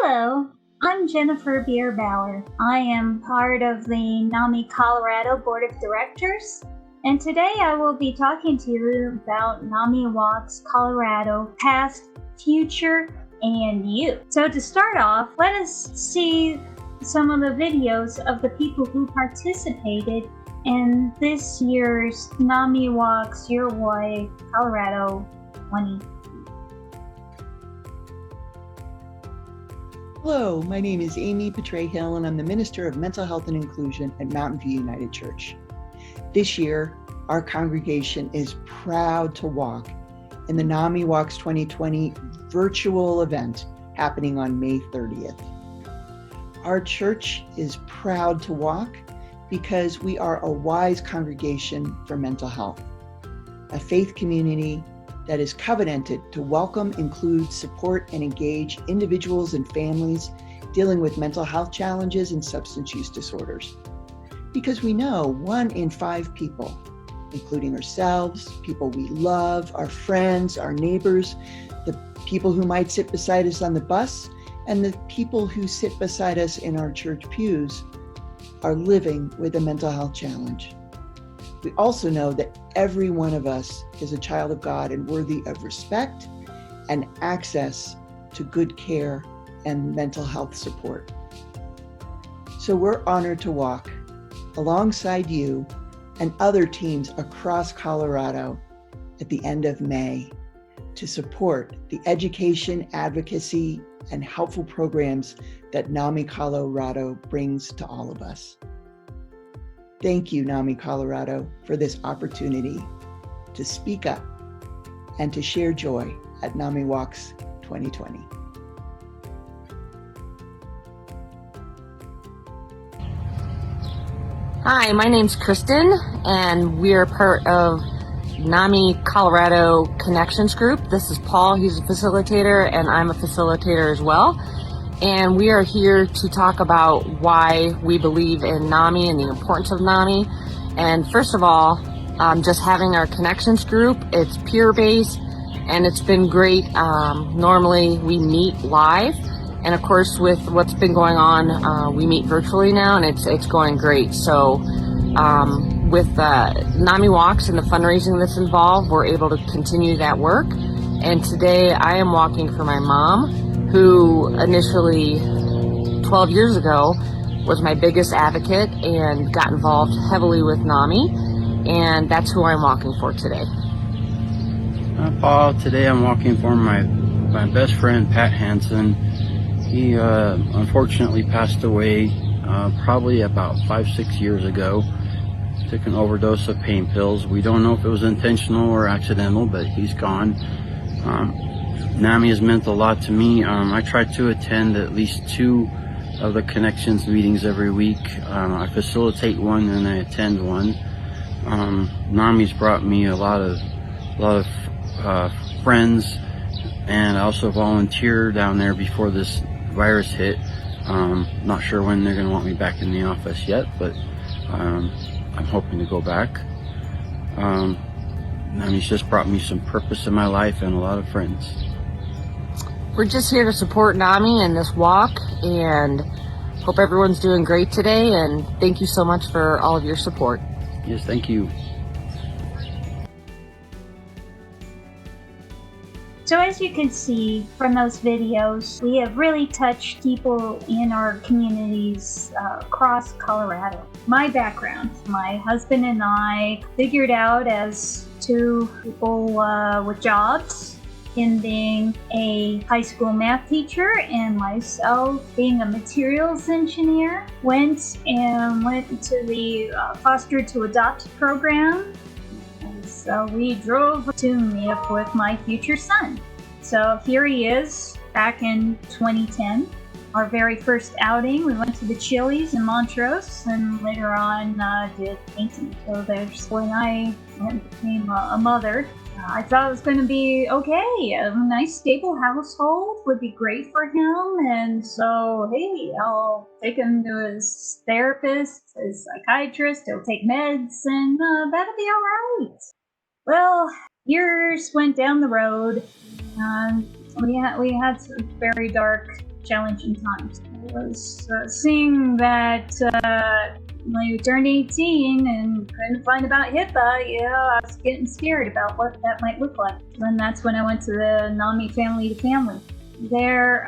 Hello, I'm Jennifer Bierbauer. I am part of the NAMI Colorado Board of Directors, and today I will be talking to you about NAMIWalks Colorado, past, future, and you. So to start off, let us see some of the videos of the people who participated in this year's NAMIWalks Your Way Colorado 20. Hello, my name is Amy Petray-Hill, and I'm the Minister of Mental Health and Inclusion at Mountain View United Church. This year, our congregation is proud to walk in the NAMIWalks 2020 virtual event happening on May 30th. Our church is proud to walk because we are a wise congregation for mental health, a faith community that is covenanted to welcome, include, support, and engage individuals and families dealing with mental health challenges and substance use disorders. Because we know 1 in 5 people, including ourselves, people we love, our friends, our neighbors, the people who might sit beside us on the bus, and the people who sit beside us in our church pews, are living with a mental health challenge. We also know that every one of us is a child of God and worthy of respect and access to good care and mental health support. So we're honored to walk alongside you and other teams across Colorado at the end of May to support the education, advocacy, and helpful programs that NAMI Colorado brings to all of us. Thank you, NAMI Colorado, for this opportunity to speak up and to share joy at NAMIWalks 2020. Hi, my name's Kristen, and we are part of NAMI Colorado Connections Group. This is Paul, he's a facilitator, and I'm a facilitator as well. And we are here to talk about why we believe in NAMI and the importance of NAMI. And first of all, just having our connections group, it's peer-based and it's been great. Normally we meet live, and of course with what's been going on, we meet virtually now, and it's going great. So with NAMIWalks and the fundraising that's involved, we're able to continue that work. And today I am walking for my mom, who initially 12 years ago was my biggest advocate and got involved heavily with NAMI, and that's who I'm walking for today. Paul, today I'm walking for my best friend, Pat Hansen. He unfortunately passed away probably about 5-6 years ago. Took an overdose of pain pills. We don't know if it was intentional or accidental, but he's gone. NAMI has meant a lot to me. I try to attend at least 2 of the Connections meetings every week. I facilitate one and I attend one. NAMI's brought me a lot of friends, and I also volunteer down there before this virus hit. Not sure when they're going to want me back in the office yet, but I'm hoping to go back. NAMI's just brought me some purpose in my life and a lot of friends. We're just here to support NAMI in this walk, and hope everyone's doing great today, and thank you so much for all of your support. Yes, thank you. So as you can see from those videos, we have really touched people in our communities across Colorado. My background, my husband and I figured out as 2 people with jobs, in being a high school math teacher and myself being a materials engineer, went to the foster to adopt program. And so we drove to meet up with my future son. So here he is back in 2010. Our very first outing, we went to the Chili's in Montrose, and later on did painting. So there's when I became a mother. I thought it was going to be okay. A nice stable household would be great for him, and so hey, I'll take him to his therapist, his psychiatrist, he'll take meds, and that'll be alright. Well, years went down the road, and we had some very dark challenging times. I was seeing that when you turned 18 and couldn't find about HIPAA, I was getting scared about what that might look like. And that's when I went to the NAMI Family to Family. There,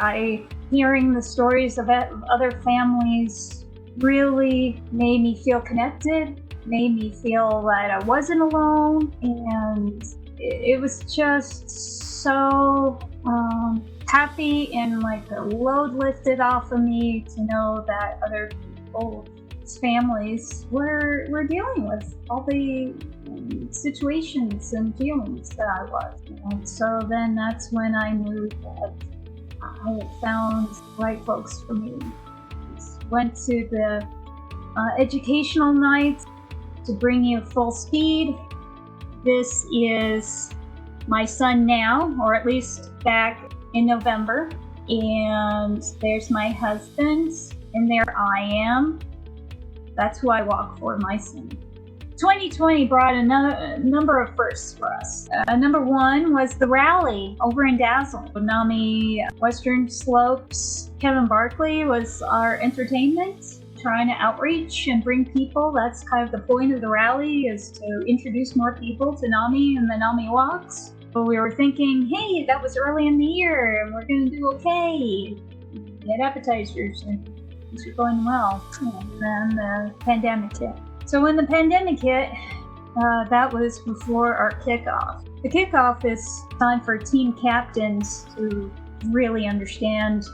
hearing the stories of other families really made me feel connected, made me feel that I wasn't alone, and it was just so happy and like a load lifted off of me to know that other people's families were dealing with all the situations and feelings that I was. And so then that's when I knew that I had found the right folks for me. Went to the educational night to bring you full speed. This is my son now, or at least back in November, and there's my husband, and there I am. That's who I walk for, my son. 2020 brought a number of firsts for us. Number one was the rally over in Dazzle, NAMI Western Slopes. Kevin Barkley was our entertainment, trying to outreach and bring people. That's kind of the point of the rally, is to introduce more people to NAMI and the NAMIWalks. But we were thinking, hey, that was early in the year and we're going to do okay. Get appetizers and things were going well. And then the pandemic hit. So when the pandemic hit, that was before our kickoff. The kickoff is time for team captains to really understand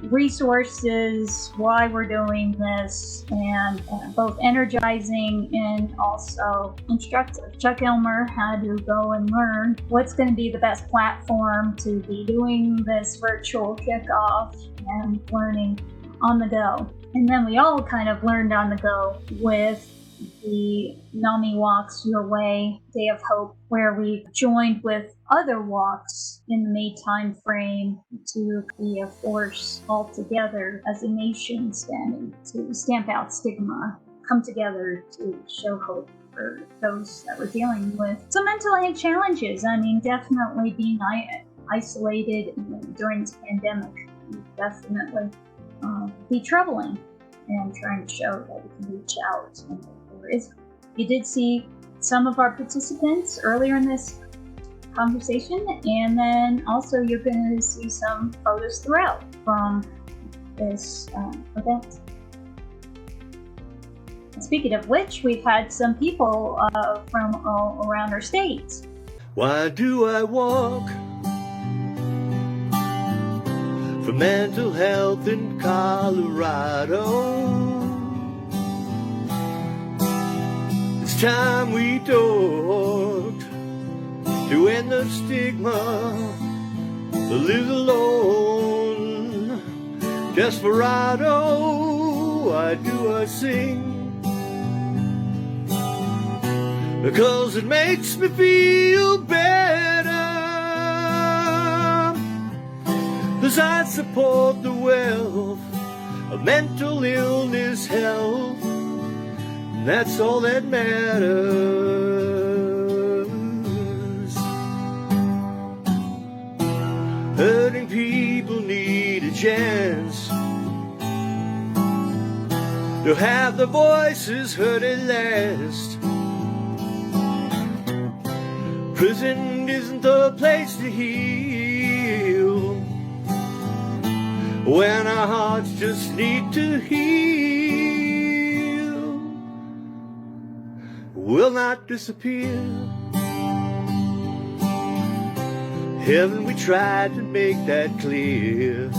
resources, why we're doing this, and both energizing and also instructive. Chuck Elmer had to go and learn what's going to be the best platform to be doing this virtual kickoff and learning on the go. And then we all kind of learned on the go with the NAMIWalks Your Way Day of Hope, where we joined with other walks in the May time frame to be a force all together as a nation, standing to stamp out stigma, come together to show hope for those that were dealing with some mental health challenges. I mean, definitely being isolated during this pandemic would definitely be troubling, and trying to show that we can reach out. And you did see some of our participants earlier in this conversation, and then also you're going to see some photos throughout from this event. Speaking of which, we've had some people from all around our state. Why do I walk for mental health in Colorado? It's time we talked to end the stigma, the live alone. Desperado, why do I sing? Because it makes me feel better, as I support the wealth of mental illness health. That's all that matters. Hurting people need a chance to have their voices heard at last. Prison isn't the place to heal when our hearts just need to heal. Will not disappear. Heaven, we tried to make that clear.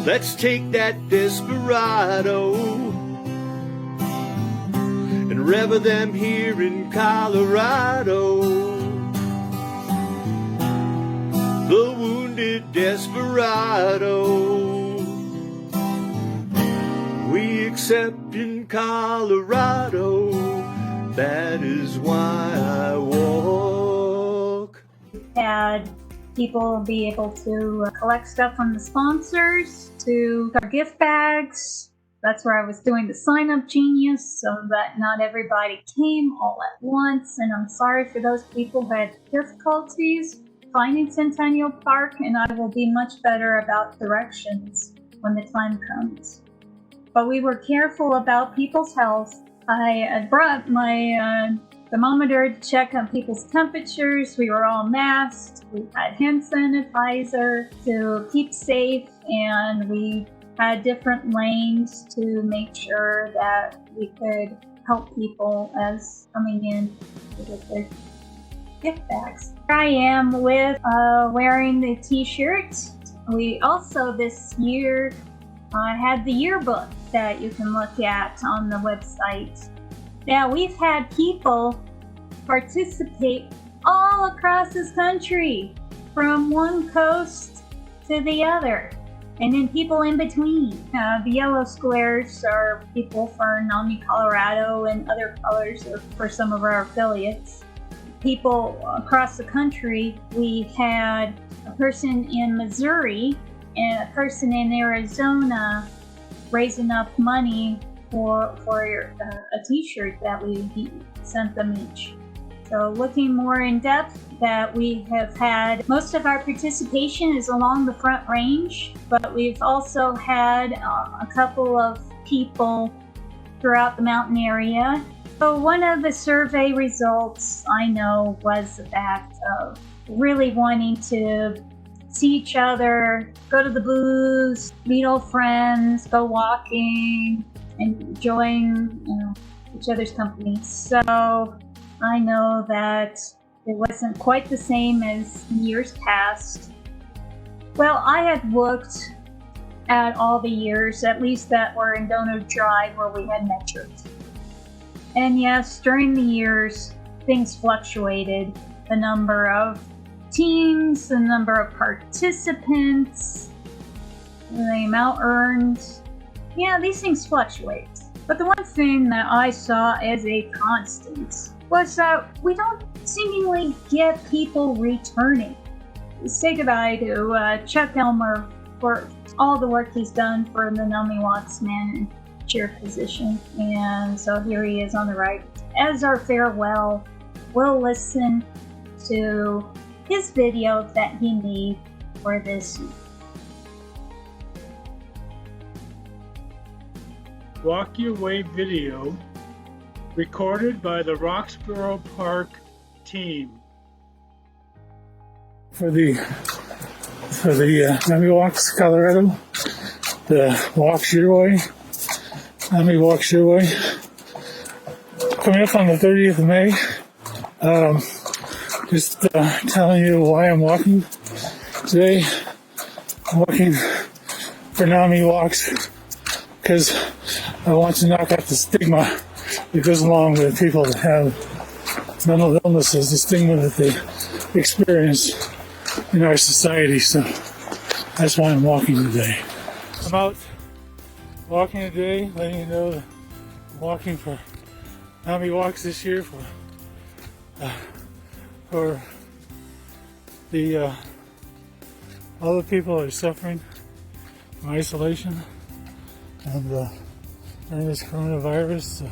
Let's take that desperado and revel them here in Colorado. The wounded desperado we accept in Colorado. That is why I walk. Had people be able to collect stuff from the sponsors to our gift bags. That's where I was doing the sign-up genius so that not everybody came all at once. And I'm sorry for those people who had difficulties. finding Centennial Park, and I will be much better about directions when the time comes. But we were careful about people's health. I brought my thermometer to check on people's temperatures. We were all masked. We had hand sanitizer to keep safe, and we had different lanes to make sure that we could help people as coming in to get their gift bags. Here I am with wearing the t-shirt. We also this year had the yearbook that you can look at on the website. Now, we've had people participate all across this country, from one coast to the other, and then people in between. The yellow squares are people for NAMI Colorado, and other colors are for some of our affiliates. People across the country. We had a person in Missouri and a person in Arizona raise enough money for a t-shirt that we sent them each. So looking more in depth, that we have had most of our participation is along the Front Range, but we've also had a couple of people throughout the mountain area. So one of the survey results I know was the fact of really wanting to see each other, go to the booths, meet old friends, go walking, and enjoying each other's company. So I know that it wasn't quite the same as years past. Well, I had looked at all the years, at least that were in Donor Drive, where we had measured. And yes, during the years, things fluctuated. The number of teams, the number of participants, the amount earned. Yeah, these things fluctuate. But the one thing that I saw as a constant was that we don't seemingly get people returning. Say goodbye to Chuck Elmer for all the work he's done for the NAMIWalks manager position. And so here he is on the right. As our farewell, we'll listen to his video that he made for this week. Walk Your Way video recorded by the Roxborough Park team. For the NAMIWalks Colorado, the Walks Your Way, NAMIWalks Your Way, coming up on the 30th of May. Just telling you why I'm walking today. I'm walking for NAMIWalks because I want to knock out the stigma that goes along with people that have mental illnesses, the stigma that they experience in our society. So that's why I'm walking today. I'm out walking today, letting you know that I'm walking for NAMIWalks this year for the all the people that are suffering from isolation and during this coronavirus.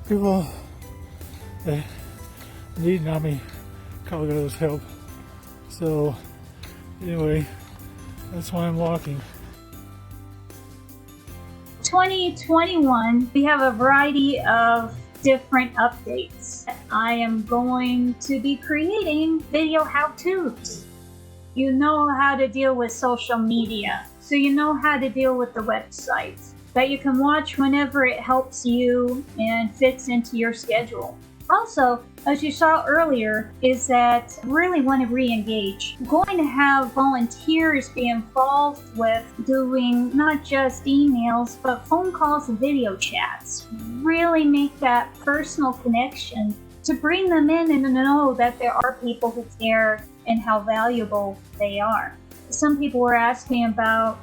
People that need NAMI Colorado's help. So anyway, that's why I'm walking. 2021, we have a variety of different updates. I am going to be creating video how-tos. You know how to deal with social media, so you know how to deal with the website that you can watch whenever it helps you and fits into your schedule. Also, as you saw earlier, is that I really want to re-engage. I'm going to have volunteers be involved with doing not just emails, but phone calls and video chats. Really make that personal connection to bring them in and to know that there are people who care and how valuable they are. Some people were asking about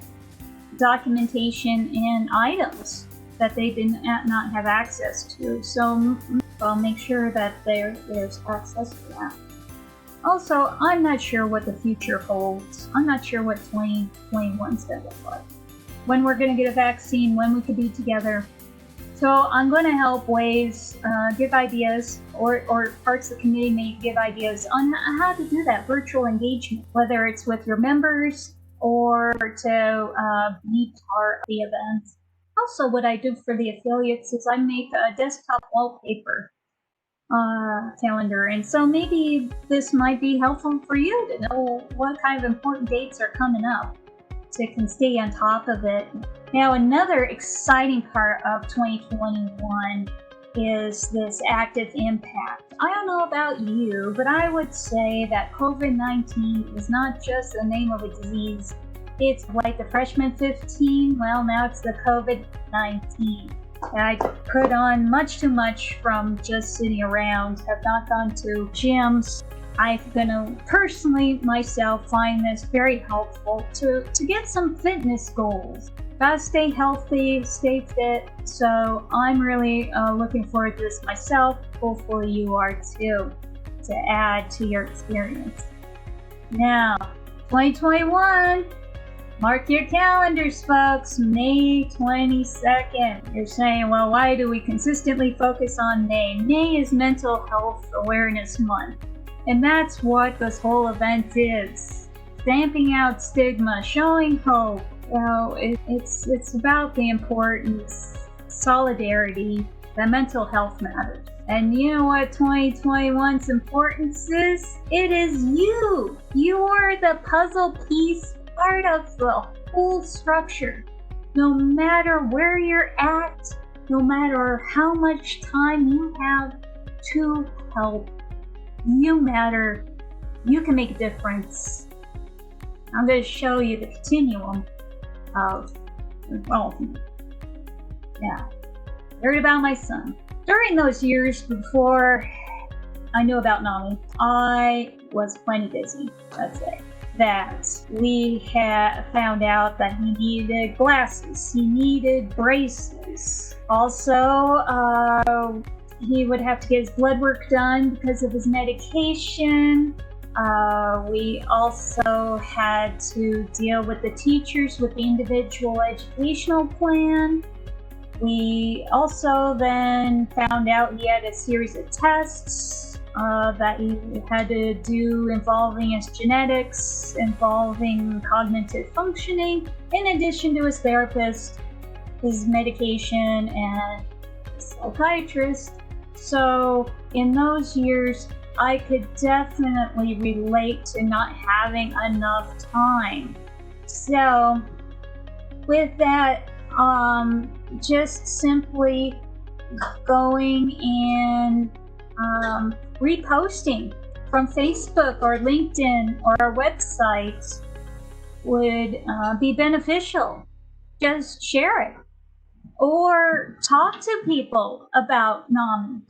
documentation and items that they did not have access to. So I'll make sure that there's access to that. Also, I'm not sure what the future holds. I'm not sure what 2021 is going to look like. When we're going to get a vaccine, when we could be together. So I'm going to help give ideas, or parts of the community may give ideas on how to do that virtual engagement, whether it's with your members or to be part of the event. Also, what I do for the affiliates is I make a desktop wallpaper calendar, and so maybe this might be helpful for you to know what kind of important dates are coming up, so you can stay on top of it. Now, another exciting part of 2021 is this active impact. I don't know about you, but I would say that COVID-19 is not just the name of a disease. It's like the freshman 15. Well, now it's the COVID-19. I put on much too much from just sitting around, have not gone to gyms. I'm going to personally myself find this very helpful to get some fitness goals. Gotta stay healthy, stay fit. So I'm really looking forward to this myself. Hopefully you are too, to add to your experience. Now, 2021. Mark your calendars, folks. May 22nd. You're saying, well, why do we consistently focus on May? May is Mental Health Awareness Month. And that's what this whole event is. Stamping out stigma, showing hope. Well, it's about the importance, solidarity, that mental health matters. And you know what 2021's importance is? It is you. You are the puzzle piece, part of the whole structure. No matter where you're at, no matter how much time you have to help, you matter. You can make a difference. I'm going to show you the continuum of involvement. Yeah. Heard about my son. During those years before I knew about NAMI, I was plenty busy, let's say. That we had found out that he needed glasses, he needed braces. Also, he would have to get his blood work done because of his medication. We also had to deal with the teachers with the individual educational plan. We also then found out he had a series of tests that he had to do involving his genetics, involving cognitive functioning, in addition to his therapist, his medication, and his psychiatrist. So in those years, I could definitely relate to not having enough time. So with that, just simply going and reposting from Facebook or LinkedIn or our website would be beneficial. Just share it or talk to people about NAMI.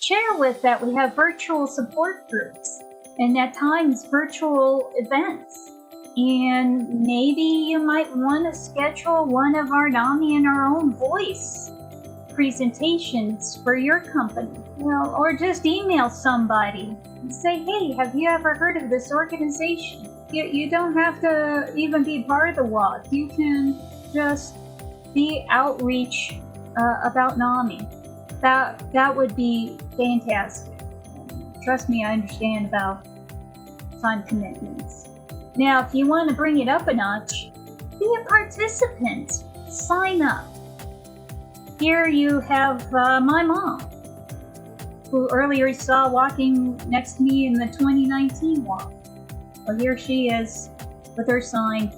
Share with that we have virtual support groups and at times virtual events. And maybe you might want to schedule one of our NAMI in our own voice presentations for your company. Well, or just email somebody and say, hey, have you ever heard of this organization? You don't have to even be part of the walk. You can just be outreach about NAMI. That would be fantastic. Trust me, I understand about time commitments. Now, if you want to bring it up a notch, be a participant. Sign up. Here you have my mom, who earlier saw walking next to me in the 2019 walk. Well, here she is with her sign.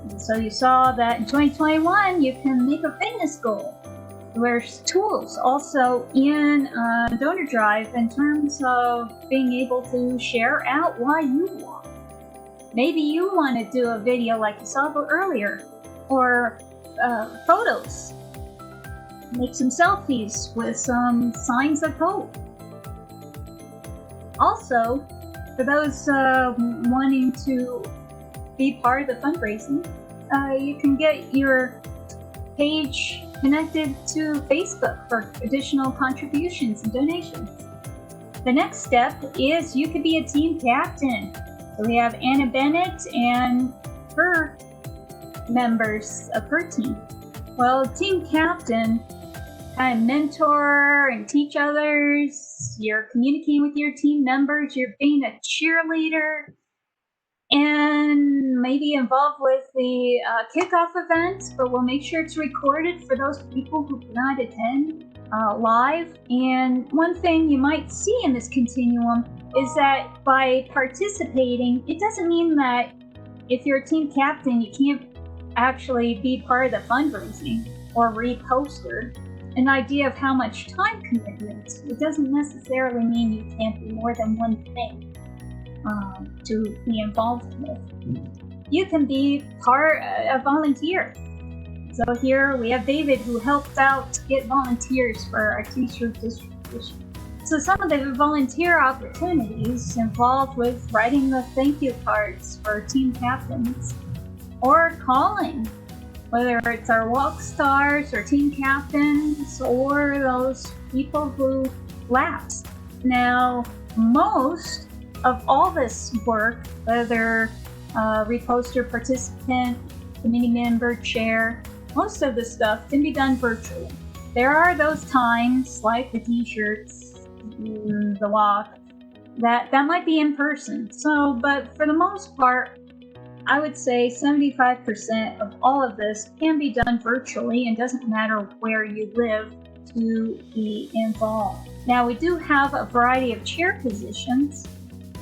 And so you saw that in 2021, you can make a fitness goal. There's tools also in Donor Drive in terms of being able to share out why you walk. Maybe you want to do a video like you saw earlier, or photos. Make some selfies with some signs of hope. Also, for those wanting to be part of the fundraising, you can get your page connected to Facebook for additional contributions and donations. The next step is you could be a team captain. So we have Anna Bennett and her members of her team. Well, team captain, kind of mentor and teach others. You're communicating with your team members. You're being a cheerleader, and maybe involved with the kickoff event, but we'll make sure it's recorded for those people who cannot attend live. And one thing you might see in this continuum is that by participating, it doesn't mean that if you're a team captain, you can't actually be part of the fundraising or reposter. An idea of how much time commitment, it doesn't necessarily mean you can't be more than one thing to be involved with. You can be a volunteer. So here we have David, who helped out to get volunteers for our t-shirt distribution. So some of the volunteer opportunities involved with writing the thank you cards for team captains, or calling, whether it's our walk stars or team captains or those people who lapsed. Now, most of all this work, whether reposter, participant, committee member, chair, most of the stuff can be done virtually. There are those times, like the t-shirts, the walk, that might be in person. So, but for the most part, I would say 75% of all of this can be done virtually, and doesn't matter where you live to be involved. Now, we do have a variety of chair positions,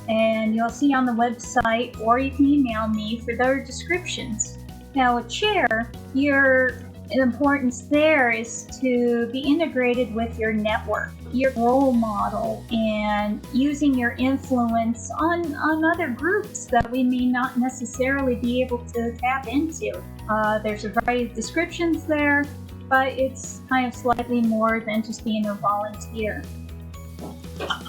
and you'll see on the website, or you can email me for their descriptions. Now, a chair, your importance there is to be integrated with your network, your role model, and using your influence on other groups that we may not necessarily be able to tap into. There's a variety of descriptions there, but it's kind of slightly more than just being a volunteer.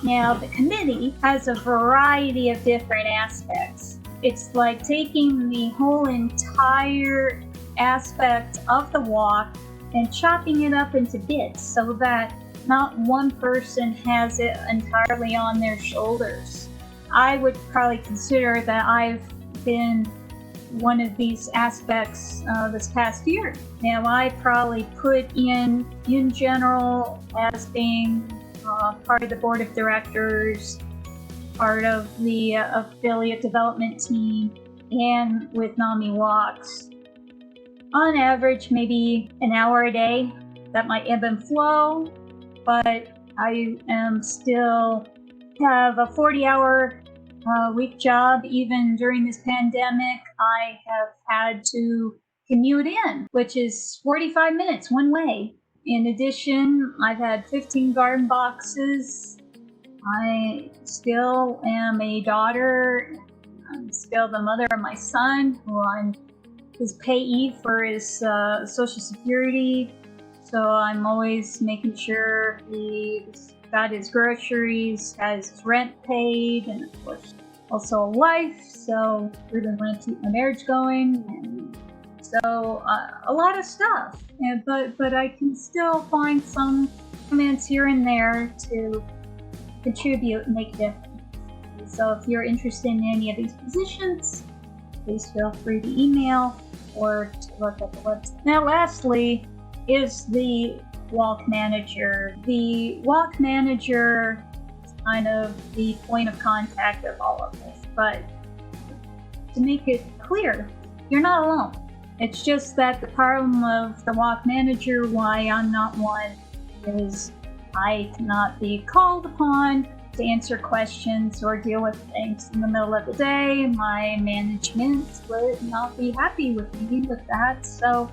Now, the committee has a variety of different aspects. It's like taking the whole entire aspect of the walk and chopping it up into bits so that not one person has it entirely on their shoulders. I would probably consider that I've been one of these aspects this past year. Now, I probably put in general, as being part of the board of directors, part of the affiliate development team, and with NAMIWalks. On average, maybe an hour a day. That might ebb and flow, but I am still have a 40-hour week job. Even during this pandemic, I have had to commute in, which is 45 minutes one way. In addition, I've had 15 garden boxes. I still am a daughter. I'm still the mother of my son, who I'm his payee for his Social Security. So I'm always making sure he's got his groceries, has his rent paid, and of course also a wife. So really want to keep my marriage going, and so a lot of stuff. And, but I can still find some comments here and there to contribute and make a difference. So if you're interested in any of these positions, please feel free to email or to look at the website. Now, lastly is the walk manager. The walk manager is kind of the point of contact of all of this, but to make it clear, you're not alone. It's just that the problem of the walk manager, why I'm not one, is I cannot be called upon to answer questions or deal with things in the middle of the day. My management would not be happy with me with that. So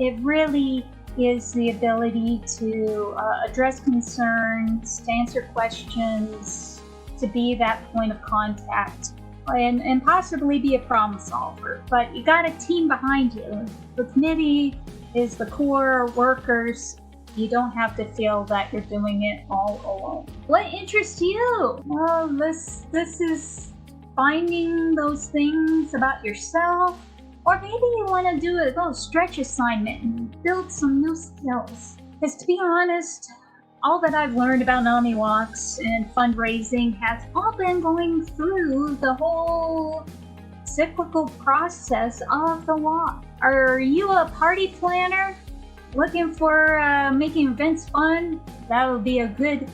it really is the ability to address concerns, to answer questions, to be that point of contact, and possibly be a problem solver. But you got a team behind you. The committee is the core workers. You don't have to feel that you're doing it all alone. What interests you? Well, this is finding those things about yourself, or maybe you want to do a little stretch assignment and build some new skills. Because to be honest, all that I've learned about NAMIWalks and fundraising has all been going through the whole cyclical process of the walk. Are you a party planner? looking for making events fun, that would be a good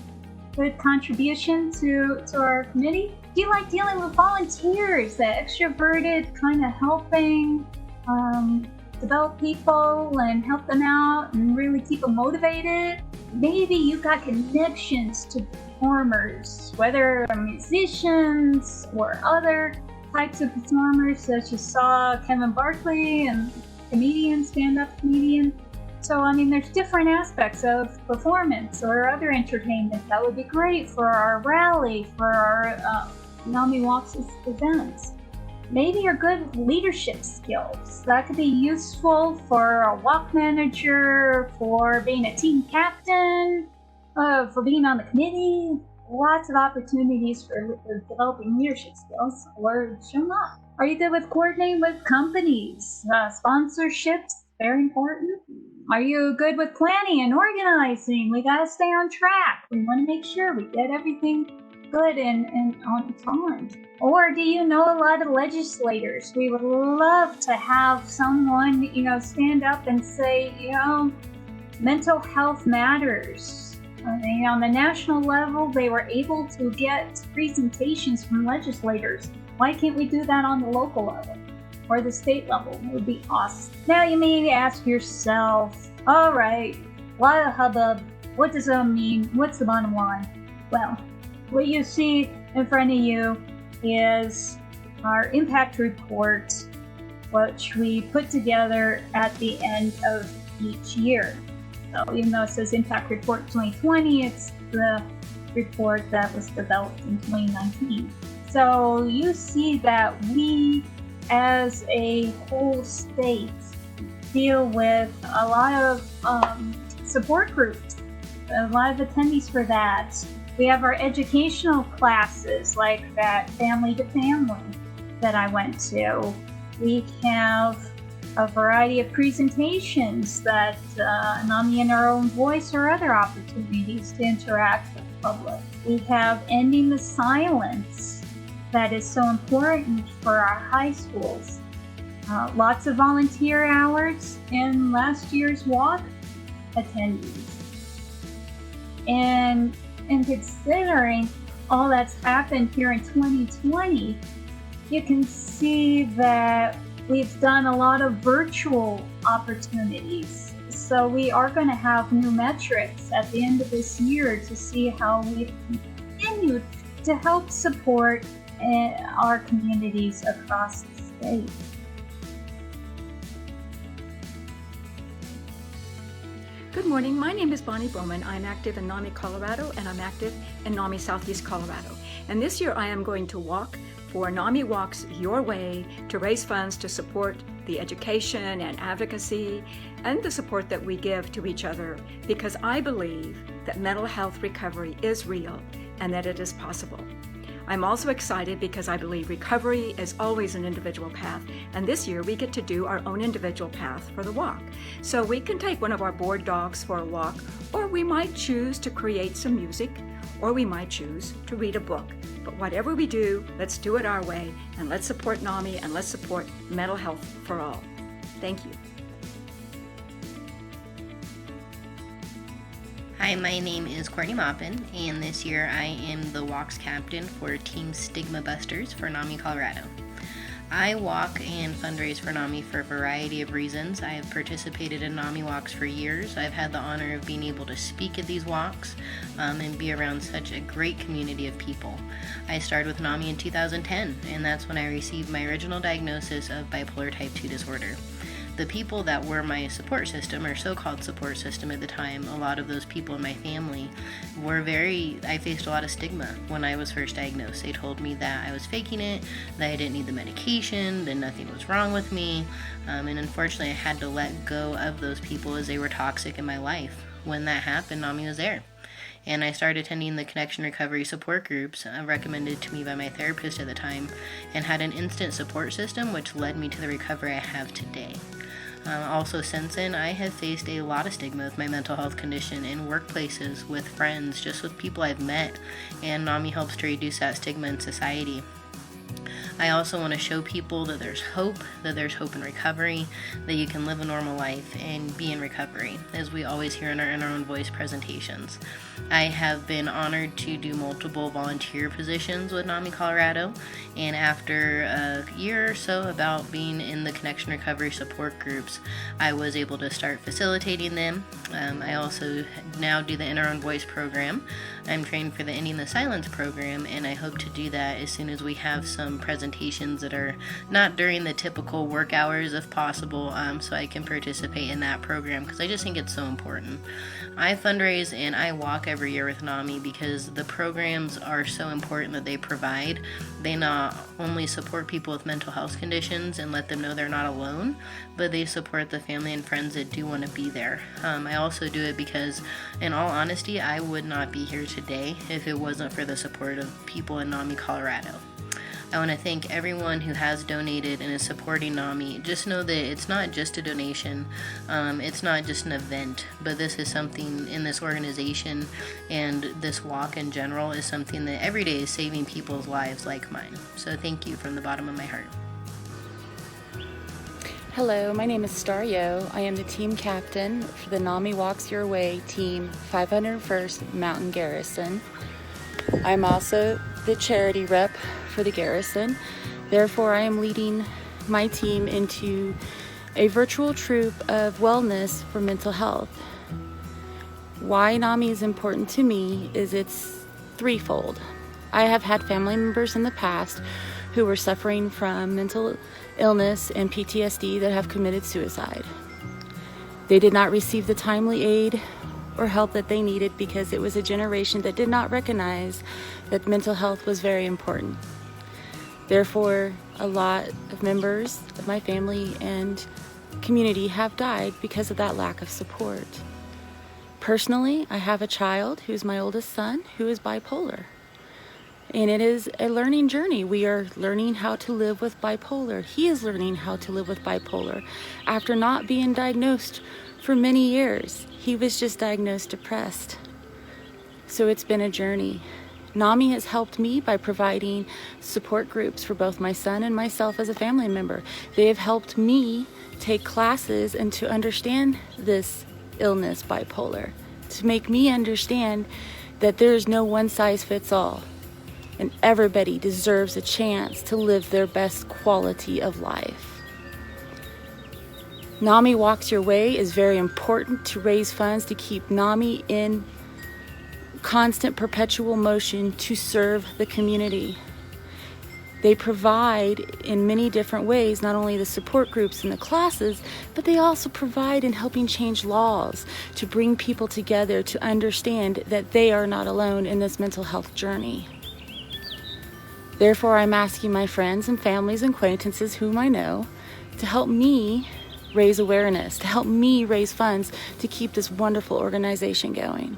contribution to our committee. Do you like dealing with volunteers, that extroverted kind of helping develop people and help them out and really keep them motivated? Maybe you've got connections to performers, whether musicians or other types of performers, such as saw Kevin Barkley and comedian, stand-up comedian. So, I mean, there's different aspects of performance or other entertainment that would be great for our rally, for our NAMIWalks events. Maybe your good leadership skills. That could be useful for a walk manager, for being a team captain, for being on the committee. Lots of opportunities for developing leadership skills or showing up. Are you good with coordinating with companies? Sponsorships, very important. Are you good with planning and organizing? We got to stay on track. We want to make sure we get everything good and on time. Or do you know a lot of legislators? We would love to have someone, stand up and say, mental health matters. On the national level, they were able to get presentations from legislators. Why can't we do that on the local level or the state level? It would be awesome. Now you may ask yourself, all right, a lot of hubbub. What does that mean? What's the bottom line? Well, what you see in front of you is our impact report, which we put together at the end of each year. So even though it says Impact Report 2020, it's the report that was developed in 2019. So you see that we, as a whole state, deal with a lot of support groups, a lot of attendees for that. We have our educational classes, like that Family to Family that I went to. We have a variety of presentations that NAMI in our own voice or other opportunities to interact with the public. We have Ending the Silence that is so important for our high schools. Lots of volunteer hours in last year's walk attendees. And considering all that's happened here in 2020, you can see that we've done a lot of virtual opportunities. So we are going to have new metrics at the end of this year to see how we've continued to help support our communities across the state. Good morning, my name is Bonnie Bowman. I'm active in NAMI Colorado and I'm active in NAMI Southeast Colorado. And this year I am going to walk for NAMIWalks Your Way to raise funds to support the education and advocacy and the support that we give to each other, because I believe that mental health recovery is real and that it is possible. I'm also excited because I believe recovery is always an individual path, and this year we get to do our own individual path for the walk. So we can take one of our board dogs for a walk, or we might choose to create some music, or we might choose to read a book. But whatever we do, let's do it our way, and let's support NAMI and let's support mental health for all. Thank you. Hi, my name is Courtney Maupin, and this year I am the Walks Captain for Team Stigma Busters for NAMI Colorado. I walk and fundraise for NAMI for a variety of reasons. I have participated in NAMI walks for years. I've had the honor of being able to speak at these walks and be around such a great community of people. I started with NAMI in 2010, and that's when I received my original diagnosis of bipolar type 2 disorder. The people that were my support system, or so-called support system at the time, a lot of those people in my family I faced a lot of stigma when I was first diagnosed. They told me that I was faking it, that I didn't need the medication, that nothing was wrong with me, and unfortunately I had to let go of those people as they were toxic in my life. When that happened, NAMI was there. And I started attending the Connection Recovery support groups recommended to me by my therapist at the time, and had an instant support system which led me to the recovery I have today. Also since then, I have faced a lot of stigma with my mental health condition in workplaces, with friends, just with people I've met, and NAMI helps to reduce that stigma in society. I also want to show people that there's hope in recovery, that you can live a normal life and be in recovery, as we always hear in our In Our Own Voice presentations. I have been honored to do multiple volunteer positions with NAMI Colorado, and after a year or so about being in the Connection Recovery support groups, I was able to start facilitating them. I also now do the In Our Own Voice program. I'm trained for the Ending the Silence program, and I hope to do that as soon as we have some presentations that are not during the typical work hours if possible, so I can participate in that program, because I just think it's so important. I fundraise and I walk every year with NAMI because the programs are so important that they provide. They not only support people with mental health conditions and let them know they're not alone, but they support the family and friends that do want to be there. I also do it because, in all honesty, I would not be here today if it wasn't for the support of people in NAMI Colorado. I want to thank everyone who has donated and is supporting NAMI. Just know that it's not just a donation, it's not just an event, but this is something in this organization, and this walk in general is something that every day is saving people's lives like mine. So thank you from the bottom of my heart. Hello, my name is Star Yo. I am the team captain for the NAMIWalks Your Way Team 501st Mountain Garrison. I'm also the charity rep for the garrison. Therefore, I am leading my team into a virtual troop of wellness for mental health. Why NAMI is important to me is it's threefold. I have had family members in the past who were suffering from mental illness and PTSD that have committed suicide. They did not receive the timely aid or help that they needed because it was a generation that did not recognize that mental health was very important. Therefore, a lot of members of my family and community have died because of that lack of support. Personally, I have a child who's my oldest son who is bipolar. And it is a learning journey. We are learning how to live with bipolar. He is learning how to live with bipolar. After not being diagnosed for many years, he was just diagnosed depressed. So it's been a journey. NAMI has helped me by providing support groups for both my son and myself as a family member. They have helped me take classes and to understand this illness, bipolar, to make me understand that there is no one size fits all, and everybody deserves a chance to live their best quality of life. NAMI Walks Your Way is very important to raise funds to keep NAMI in constant perpetual motion to serve the community. They provide in many different ways, not only the support groups and the classes, but they also provide in helping change laws to bring people together to understand that they are not alone in this mental health journey. Therefore, I'm asking my friends and families and acquaintances whom I know to help me raise awareness, to help me raise funds to keep this wonderful organization going.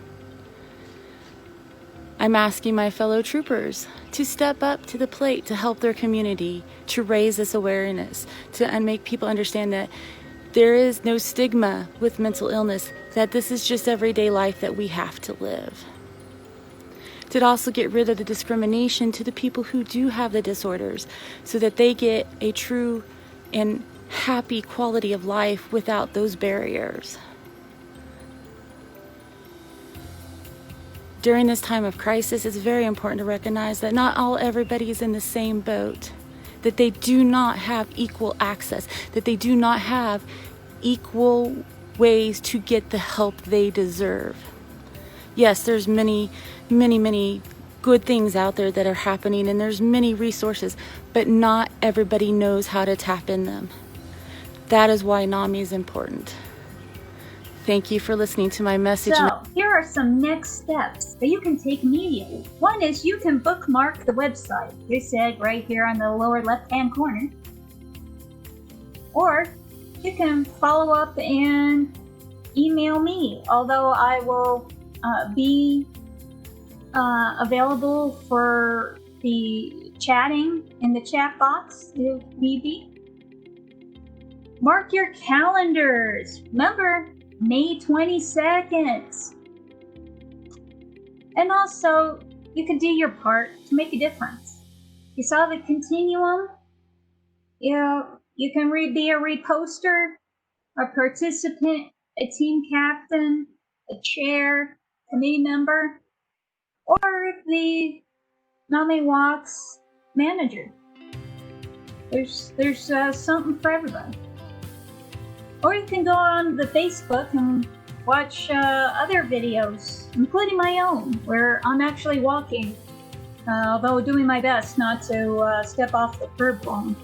I'm asking my fellow troopers to step up to the plate to help their community, to raise this awareness, and make people understand that there is no stigma with mental illness, that this is just everyday life that we have to live. To also get rid of the discrimination to the people who do have the disorders so that they get a true and happy quality of life without those barriers. During this time of crisis, it's very important to recognize that not everybody is in the same boat, that they do not have equal access, that they do not have equal ways to get the help they deserve. Yes, there's many good things out there that are happening, and there's many resources, but not everybody knows how to tap in them. That is why NAMI is important. Thank you for listening to my message. So, here are some next steps that you can take immediately. One is you can bookmark the website. They said right here on the lower left-hand corner. Or you can follow up and email me, although I will be available for the chatting in the chat box if need be. Mark your calendars. Remember, May 22nd. And also, you can do your part to make a difference. You saw the continuum? You can be a reposter, a participant, a team captain, a chair, committee member, or the NAMIWalks manager. There's something for everybody. Or you can go on the Facebook and watch other videos, including my own, where I'm actually walking, although doing my best not to step off the curb line.